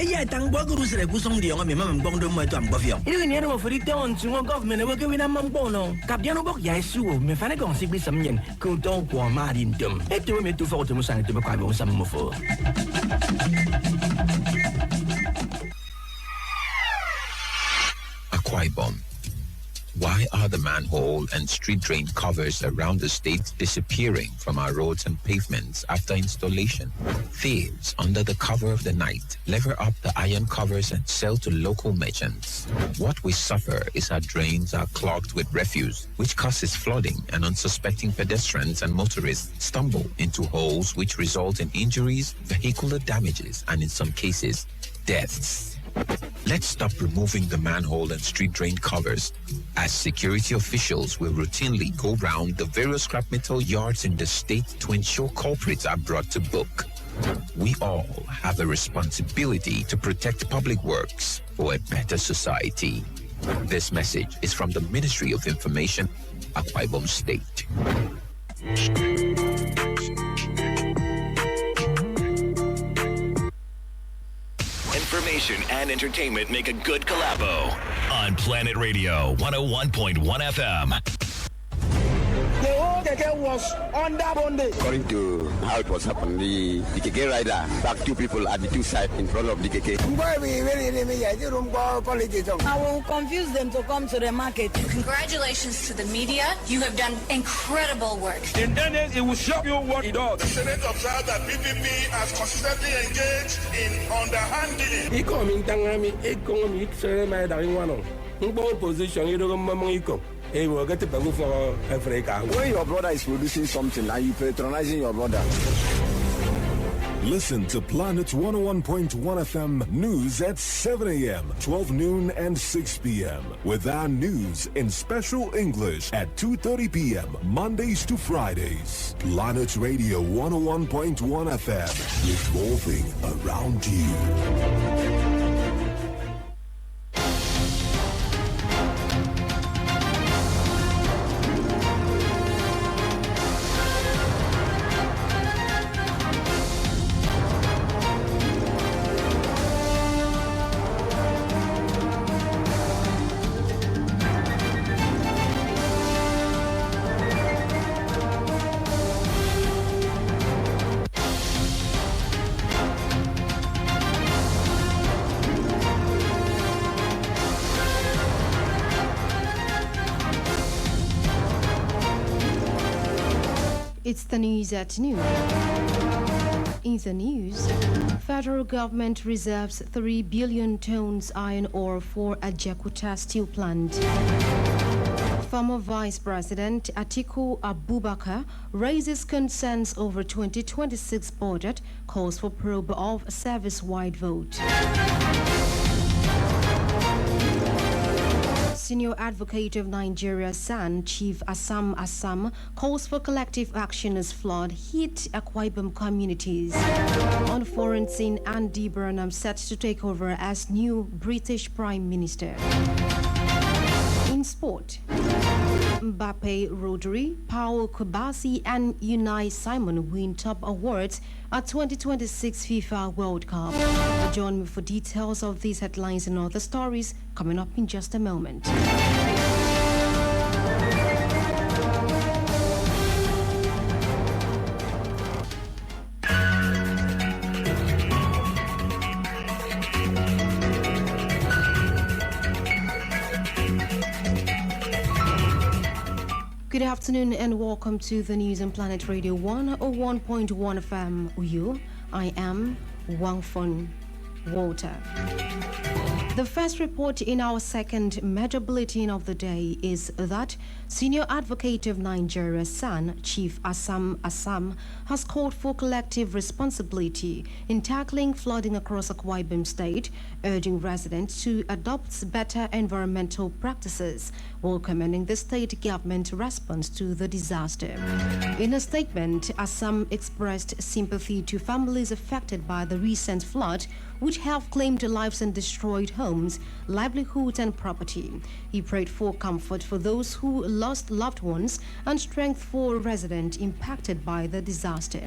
ya tang bo guru sele ku song liong mi mam bong do mo to am bo fiong ile ni no fori ton chu government we ke wina mam bo no kap dia no bok ya su me fa ne gong si bi sam yen ku to kwa ma din dum e to me tu fo to mo sang to kwa bo sam mo fo. Akwa Ibom. Why are the manhole and street drain covers around the state disappearing from our roads and pavements after installation? Thieves, under the cover of the night, lever up the iron covers and sell to local merchants. What we suffer is our drains are clogged with refuse, which causes flooding, and unsuspecting pedestrians and motorists stumble into holes which result in injuries, vehicular damages, and in some cases, deaths. Let's stop removing the manhole and street drain covers, as security officials will routinely go round the various scrap metal yards in the state to ensure culprits are brought to book. We all have a responsibility to protect public works for a better society. This message is from the Ministry of Information, Akwa Ibom State. Information and entertainment make a good collabo on Planet Radio 101.1 FM. The whole keke was under bondage. According to how it was happened, the keke rider backed two people at the two sides in front of the keke. I will confuse them to come to the market. Congratulations to the media. You have done incredible work. In 10 years, it will shock you what it does. The Senate observed that PPP has consistently engaged in underhanding. When your brother is producing something and you patronizing your brother. Listen to Planet 101.1 FM News at 7 a.m., 12 noon, and 6 p.m. with our news in special English at 2:30 p.m. Mondays to Fridays. Planet Radio 101.1 FM, evolving around you. It's the news at noon. In the news, federal government reserves 3 billion tons iron ore for Ajakuta steel plant. Former Vice President Atiku Abubakar raises concerns over 2026 budget, calls for probe of service-wide vote. Senior Advocate of Nigeria, SAN, Chief Assam, calls for collective action as flood hit Akwa Ibom communities. On foreign scene, Andy Burnham set to take over as new British Prime Minister. In sport, Mbappe, Rodri, Paul Kubasi, and Unai Simon win top awards at 2026 FIFA World Cup. Join me for details of these headlines and other stories coming up in just a moment. Good afternoon and welcome to the news on Planet Radio 101.1 FM Uyu. I am Wang Fun Walter. The first report in our second major bulletin of the day is that Senior Advocate of Nigeria, SAN, Chief Assam, has called for collective responsibility in tackling flooding across Akwa Ibom State, urging residents to adopt better environmental practices while commending the state government response to the disaster. In a statement, Assam expressed sympathy to families affected by the recent flood, which have claimed lives and destroyed homes, livelihoods and property. He prayed for comfort for those who lost loved ones and strength for residents impacted by the disaster.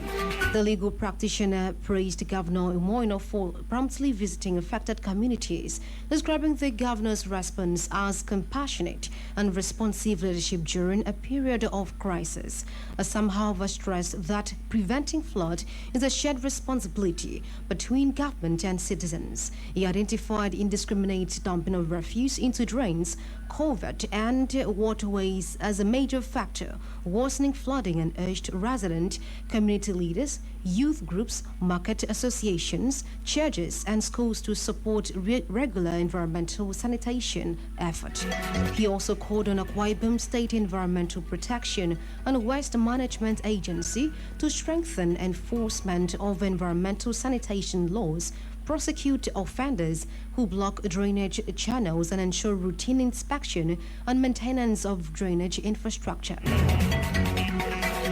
The legal practitioner praised Governor Umoino for promptly visiting affected communities, describing the governor's response as compassionate and responsive leadership during a period of crisis. Some, however, stressed that preventing flood is a shared responsibility between government and citizens. He identified indiscriminate dumping of refuse into drains, culvert and waterways as a major factor, worsening flooding, and urged resident community leaders, youth groups, market associations, churches and schools to support regular environmental sanitation efforts. He also called on Akwa Ibom State Environmental Protection and Waste Management Agency to strengthen enforcement of environmental sanitation laws, prosecute offenders who block drainage channels, and ensure routine inspection and maintenance of drainage infrastructure.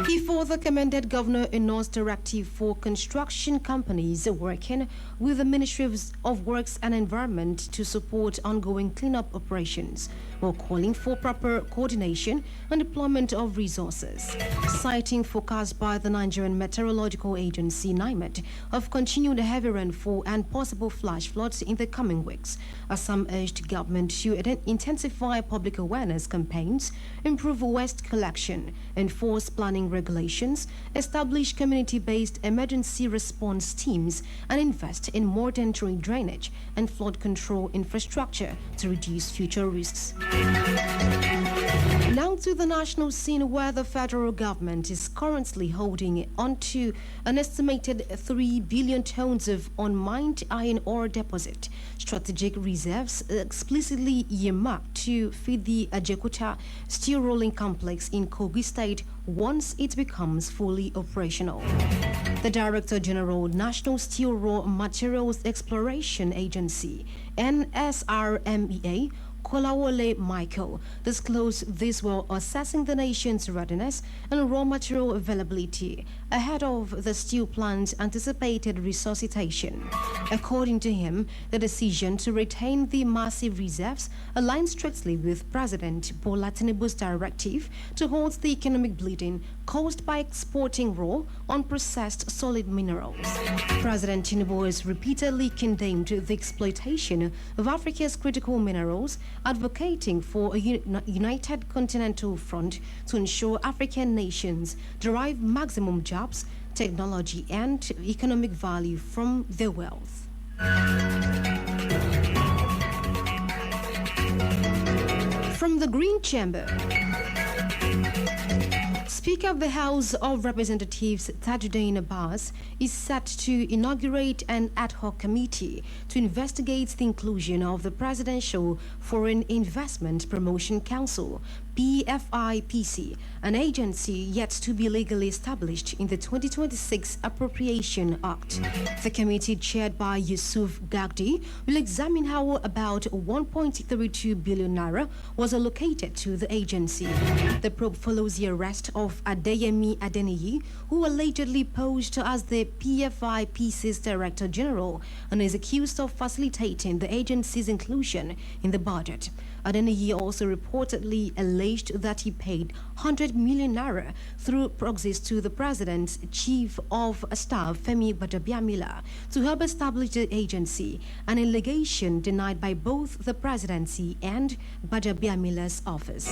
He further commended Governor Eno's directive for construction companies working with the Ministry of Works and Environment to support ongoing cleanup operations, while calling for proper coordination and deployment of resources. Citing forecasts by the Nigerian Meteorological Agency (NIMET) of continued heavy rainfall and possible flash floods in the coming weeks, Assam urged government to intensify public awareness campaigns, improve waste collection, enforce planning regulations, establish community-based emergency response teams, and invest in modern drainage and flood control infrastructure to reduce future risks. Now to the national scene, where the federal government is currently holding on to an estimated 3 billion tons of unmined iron ore deposit strategic reserves explicitly earmarked to feed the Ajaokuta steel rolling complex in Kogi State once it becomes fully operational. The Director General, National Steel Raw Materials Exploration Agency, NSRMEA, Kolawole Michael, disclosed this while assessing the nation's readiness and raw material availability ahead of the steel plant's anticipated resuscitation. According to him, the decision to retain the massive reserves aligns strictly with President Bola Tinubu's directive to halt the economic bleeding caused by exporting raw, unprocessed solid minerals. President Tinubu has repeatedly condemned the exploitation of Africa's critical minerals, advocating for a united continental front to ensure African nations derive maximum jobs, technology, and economic value from their wealth. From the Green Chamber, Speaker of the House of Representatives Tajuddin Abbas is set to inaugurate an ad hoc committee to investigate the inclusion of the Presidential Foreign Investment Promotion Council, PFIPC, an agency yet to be legally established in the 2026 Appropriation Act. The committee, chaired by Yusuf Gagdi, will examine how about 1.32 billion naira was allocated to the agency. The probe follows the arrest of Adeyemi Adeniyi, who allegedly posed as the PFIPC's Director General and is accused of facilitating the agency's inclusion in the budget. Adeniyi also reportedly alleged that he paid 100 million naira through proxies to the President's Chief of Staff, Femi Gbajabiamila, to help establish the agency, an allegation denied by both the Presidency and Gbajabiamila's office.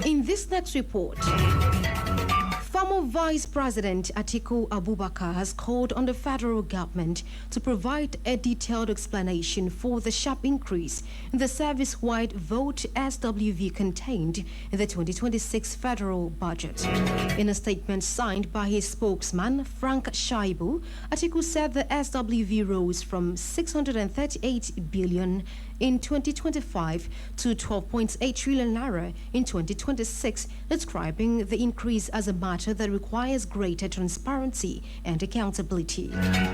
In this next report, former Vice President Atiku Abubakar has called on the federal government to provide a detailed explanation for the sharp increase in the service-wide vote SWV contained in the 2026 federal budget. In a statement signed by his spokesman, Frank Shaibu, Atiku said the SWV rose from 638 billion in 2025 to 12.8 trillion naira in 2026, describing the increase as a matter that that requires greater transparency and accountability.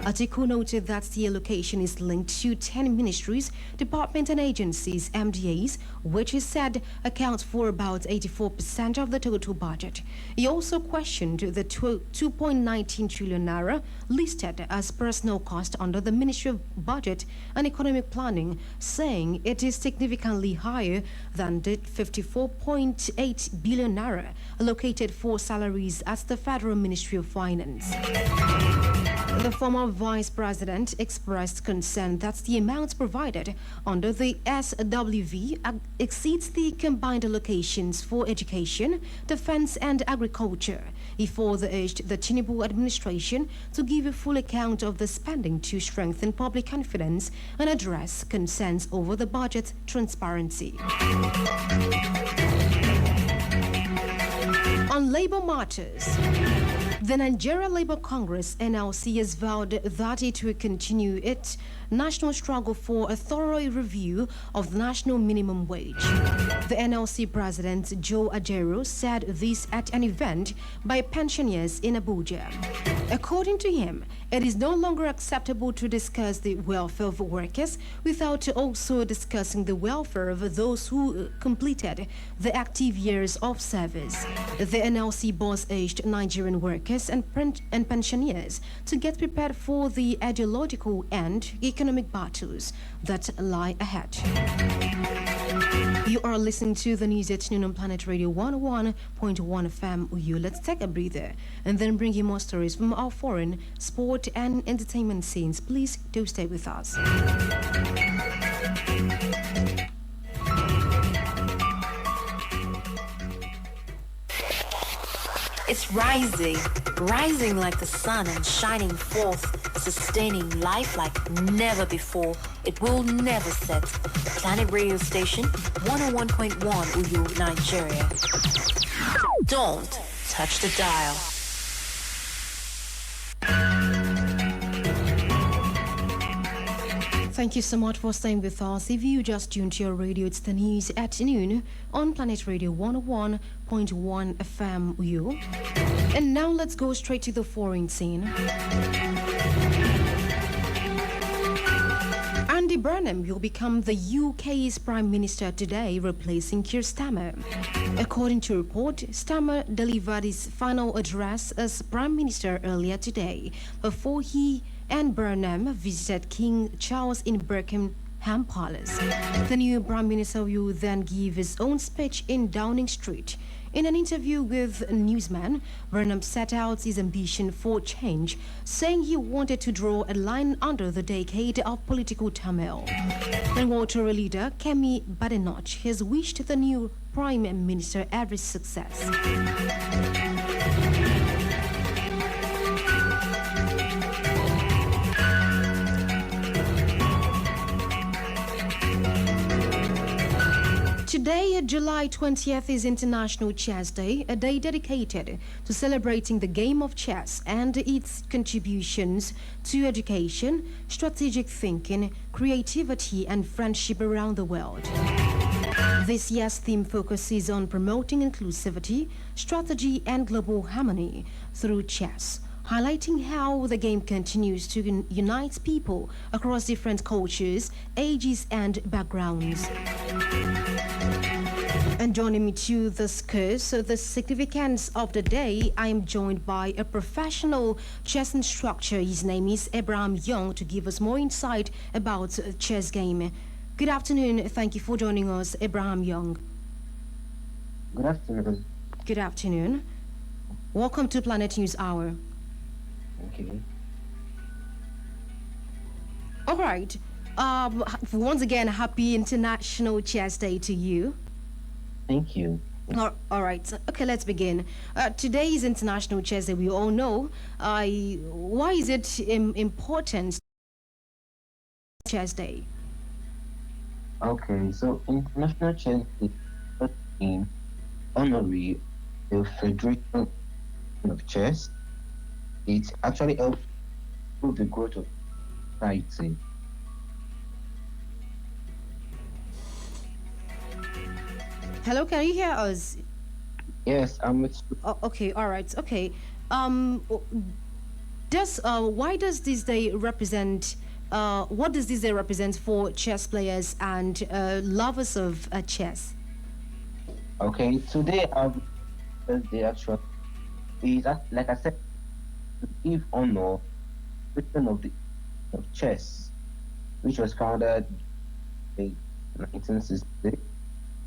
Atiku noted that the allocation is linked to 10 ministries, departments and agencies, MDAs, which he said accounts for about 84% of the total budget. He also questioned the 2.19 trillion naira listed as personal cost under the Ministry of Budget and Economic Planning, saying it is significantly higher than the 54.8 billion naira allocated for salaries at the Federal Ministry of Finance. The former vice president expressed concern that the amount provided under the SWV exceeds the combined allocations for education, defense and agriculture. He further urged the Tinubu administration to give a full account of the spending to strengthen public confidence and address concerns over the budget transparency. On labor matters, the Nigeria Labour Congress (NLC) has vowed that it will continue its national struggle for a thorough review of the national minimum wage. The NLC president, Joe Ajero, said this at an event by pensioners in Abuja. According to him, it is no longer acceptable to discuss the welfare of workers without also discussing the welfare of those who completed the active years of service. The NLC boss urged Nigerian workers and pensioners to get prepared for the ideological and economic battles that lie ahead. You are listening to the news at noon on Planet Radio 101.1 FM Uyu. Let's take a breather and then bring you more stories from our foreign, sport and entertainment scenes. Please do stay with us. It's rising like the sun and shining forth, sustaining life like never before. It will never set. Planet Radio Station 101.1 Uyu, Nigeria. Don't touch the dial. Thank you so much for staying with us. If you just tuned to your radio, it's the news at noon on Planet Radio 101.1 FM Uyu. And now let's go straight to the foreign scene. Andy Burnham will become the UK's Prime Minister today, replacing Keir Starmer. According to a report, Starmer delivered his final address as Prime Minister earlier today, before he and Burnham visited King Charles in Buckingham Palace. The new Prime Minister will then give his own speech in Downing Street. In an interview with Newsman, Burnham set out his ambition for change, saying he wanted to draw a line under the decade of political turmoil. And Walter leader Kemi Badenoch has wished the new Prime Minister every success. Today, July 20th, is International Chess Day, a day dedicated to celebrating the game of chess and its contributions to education, strategic thinking, creativity, and friendship around the world. This year's theme focuses on promoting inclusivity, strategy, and global harmony through chess, highlighting how the game continues to unite people across different cultures, ages, and backgrounds. And joining me to discuss the significance of the day, I am joined by a professional chess instructor. His name is Abraham Young, to give us more insight about the chess game. Good afternoon. Thank you for joining us, Abraham Young. Good afternoon. Good afternoon. Welcome to Planet News Hour. Thank you. All right. Once again, happy International Chess Day to you. Thank you. All right. Okay, let's begin. Today is International Chess Day. We all know. Why is it important? Chess Day. Okay, so International Chess Day is in honoring the Federation of Chess. It actually helps improve the growth of society. Hello, can you hear us? Yes, I'm with you. Oh, okay, all right, okay. Um, why does this day represent? What does this day represent for chess players and lovers of chess? Okay, today our birthday actually is like I said, to give honor to of chess, which was founded in 1960.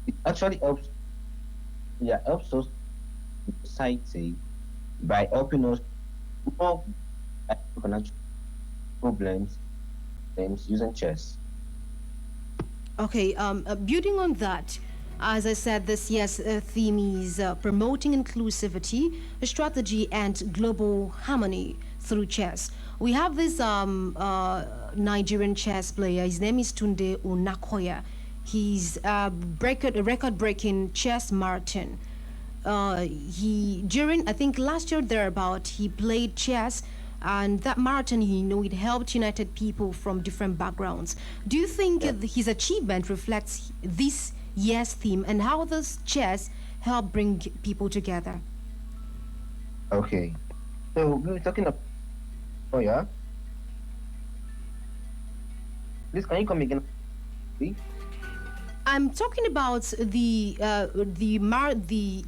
It actually helps us in society by helping us solve financial problems using chess. Okay, building on that, as I said, this year's theme is promoting inclusivity, strategy, and global harmony through chess. We have this Nigerian chess player. His name is Tunde Onakoya. He's a record-breaking chess marathon. During I think last year thereabout, he played chess, and that marathon, it helped united people from different backgrounds. Do you think his achievement reflects this year's theme, and how does chess help bring people together? Okay, so we were talking about. Oh yeah. Please, can you come again? Please? I'm talking about the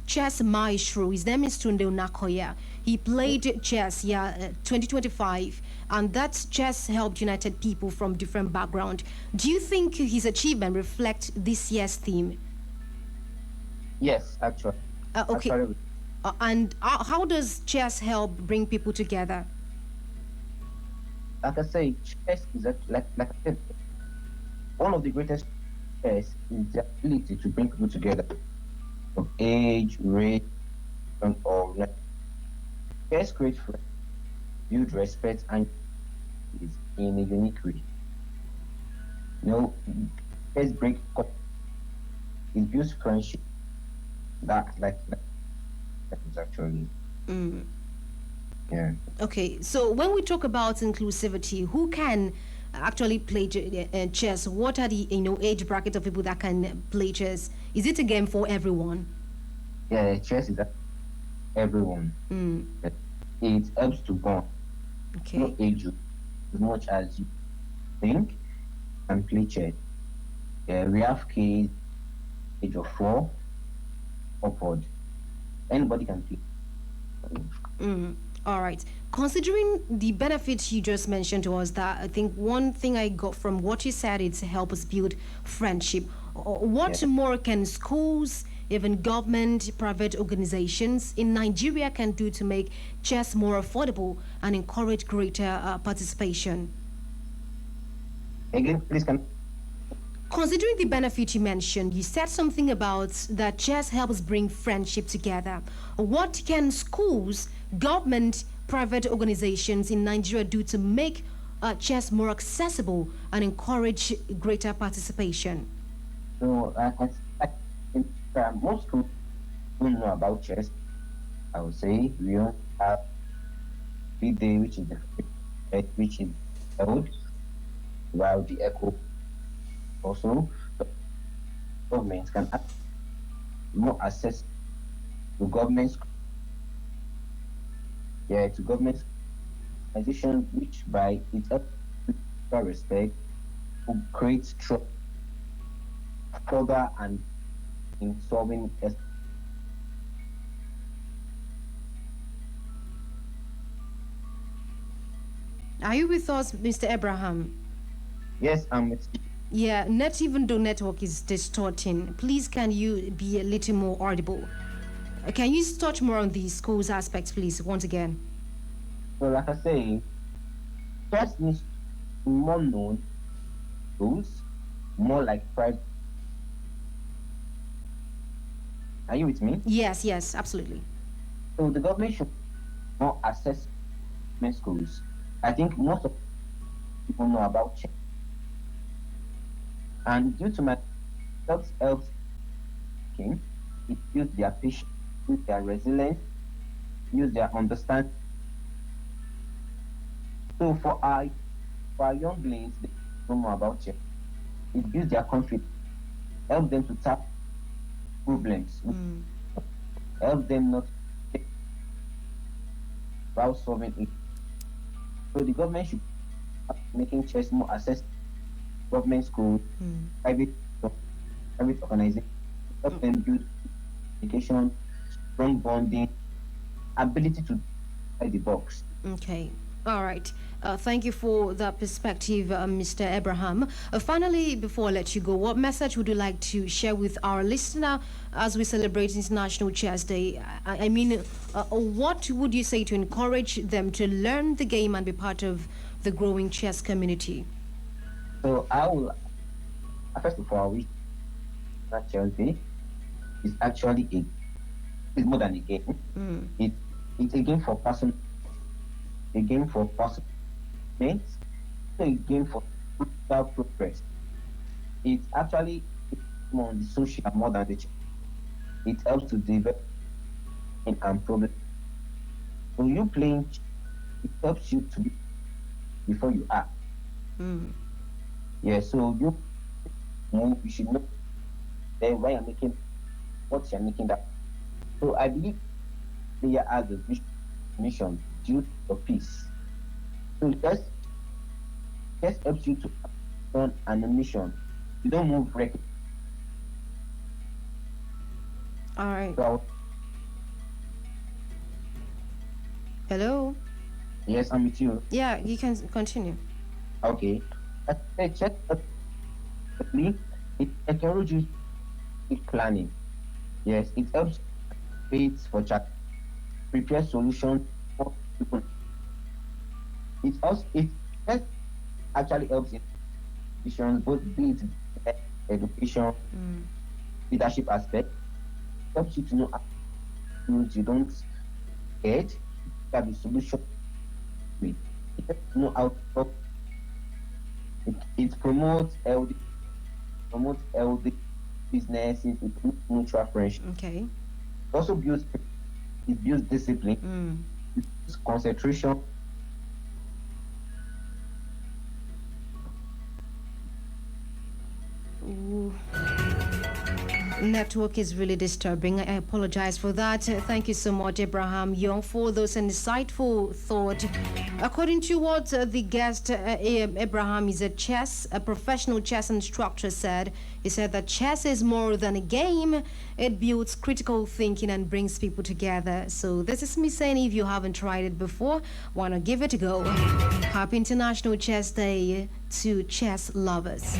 chess maestro. His name is Tunde Onakoya. He played chess, 2025, and that chess helped united people from different backgrounds. Do you think his achievement reflects this year's theme? Yes, actually. Okay. And how does chess help bring people together? Like I say, chess is like I said, one of the greatest chess is the ability to bring people together of age, race, or chess creates friends, build respect, and is in a unique way. Chess break it builds friendship. That is actually. Yeah. Okay, so when we talk about inclusivity, who can actually play chess? What are the age bracket of people that can play chess? Is it a game for everyone? Yeah, chess is everyone. It helps to bond. Okay. No age as much as you think and play chess. We have kids age of 4 upward. Anybody can play. All right. Considering the benefits you just mentioned to us, that I think one thing I got from what you said is to help us build friendship. What more can schools, even government, private organizations in Nigeria can do to make chess more affordable and encourage greater participation? Again, please can. Considering the benefit you mentioned, you said something about that chess helps bring friendship together. What can schools, government, private organizations in Nigeria do to make chess more accessible and encourage greater participation? So, most people don't know about chess. I would say we don't have big day, which is held, while the echo also governments can have more access to governments. To government organizations, which by its respect will create trust further and in solving. Are you with us, Mr. Abraham? Yes, I'm with you. Yeah, not even though network is distorting, please can you be a little more audible? Can you touch more on the schools aspects, please, once again? So, like I say, chess needs more known schools, more like private. Are you with me? Yes, absolutely. So the government should more access schools. I think most of people know about chess. And due to my helps it builds their patience, use their resilience, use their understanding. So for our younglings, they don't know about chess. It builds their confidence, helps them to tap problems. help them not while solving it. So the government should start making chess more accessible. Government schools, private organizations, help them build education, strong bonding, ability to outside the box. Okay. All right. Thank you for that perspective, Mr. Abraham. Finally, before I let you go, what message would you like to share with our listener as we celebrate International Chess Day? I mean, what would you say to encourage them to learn the game and be part of the growing chess community? So I will, first of all, we Chess Day is actually it's more than a game. It's a game for person. A game for possible mates, a game for social progress. It's actually more on the social more than the. It helps to develop and problem. When you playing, it helps you to be before you act. Yeah, so you should know then why you're making what you're making that. So I believe player has a mission due to peace. So just helps you to run an mission. You don't move recklessly. All right. So, hello? Yes, I'm with you. Yeah, you can continue. Okay. It encourages planning. Yes, it helps wait for chat, prepare solutions for people. It actually helps in decisions, both be it education, leadership aspect. It helps you to know you don't get the solution. It helps you know how to talk. It promotes healthy businesses, it promotes mutual friendship. Okay. It also builds discipline, it builds concentration. Ooh. Network is really disturbing. I apologize for that. Thank you so much, Abraham Young, for those insightful thought. According to what the guest, Abraham is a professional chess instructor, said. He said that chess is more than a game. It builds critical thinking and brings people together. So this is me saying, if you haven't tried it before, why not give it a go? Happy International Chess Day to chess lovers.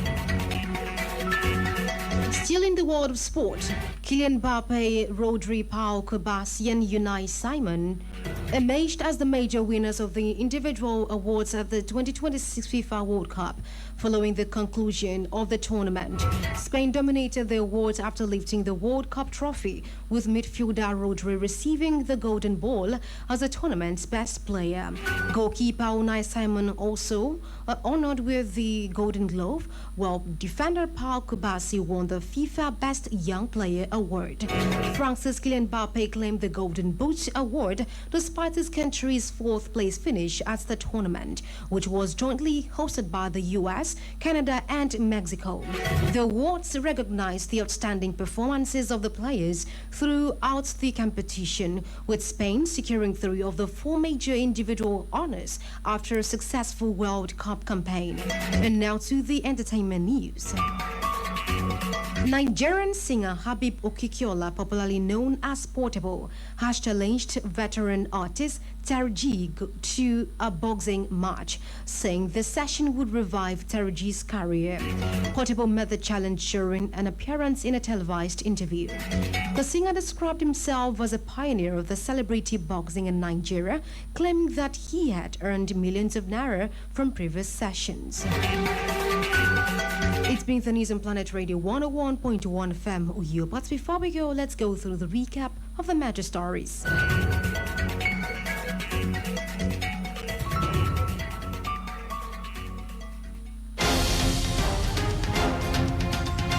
Still in the world of sport, Kylian Mbappe, Rodri, Paul Kobasi and Unai Simon emerged as the major winners of the individual awards at the 2026 FIFA World Cup. Following the conclusion of the tournament, Spain dominated the awards after lifting the World Cup trophy, with midfielder Rodri receiving the Golden Ball as the tournament's best player. Goalkeeper Unai Simon also honored with the Golden Glove, while defender Paul Kobasi won the FIFA Best Young Player award. France's Kylian Mbappe claimed the Golden Boot award despite his country's fourth-place finish at the tournament, which was jointly hosted by the US, Canada and Mexico. The awards recognized the outstanding performances of the players throughout the competition, with Spain securing 3 of the 4 major individual honors after a successful World Cup campaign. And now to the entertainment news. Nigerian singer Habib Okikiola, popularly known as Portable, has challenged veteran artist Terji to a boxing match, saying the session would revive Terji's career. Portable met the challenge during an appearance in a televised interview. The singer described himself as a pioneer of the celebrity boxing in Nigeria, claiming that he had earned millions of naira from previous sessions. It's been the news on Planet Radio 101.1 FM Uyo. But before we go, let's go through the recap of the major stories.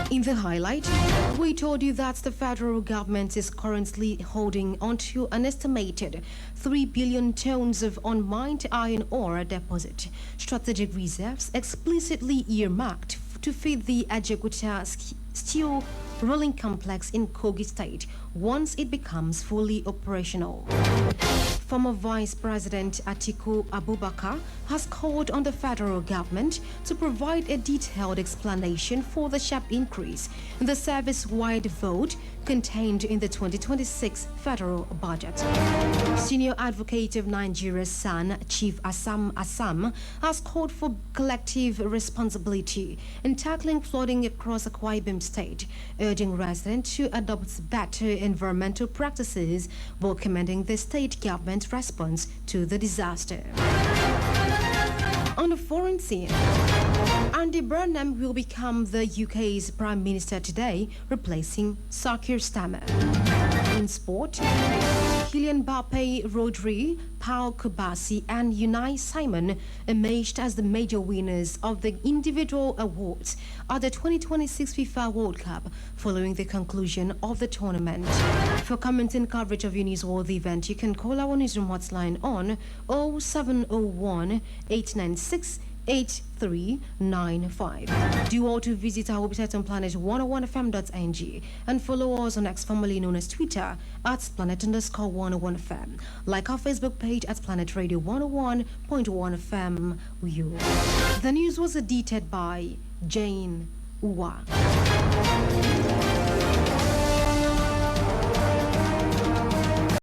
In the highlight, we told you that the federal government is currently holding onto an estimated 3 billion tons of unmined iron ore deposit, strategic reserves explicitly earmarked to feed the Ajaokuta steel ruling complex in Kogi State once it becomes fully operational. Former Vice President Atiku Abubakar has called on the federal government to provide a detailed explanation for the sharp increase in the service-wide vote contained in the 2026 federal budget. Senior advocate of Nigeria's son, Chief Assam, has called for collective responsibility in tackling flooding across Akwa Ibom State, urging residents to adopt better environmental practices while commending the state government's response to the disaster. On the foreign scene, Andy Burnham will become the UK's Prime Minister today, replacing Sir Keir Starmer. In sport, Kylian Mbappe, Rodri, Paul Kubasi and Unai Simon emerged as the major winners of the individual awards at the 2026 FIFA World Cup following the conclusion of the tournament. For comment and coverage of your newsworthy event, you can call our newsroom hotline on 0701 896 8395. Do also visit our website on planet101fm.ng and follow us on X, formerly known as Twitter, at planet_101fm. Like our Facebook page at Planet Radio 101.1 FM. The news was edited by Jane Uwa.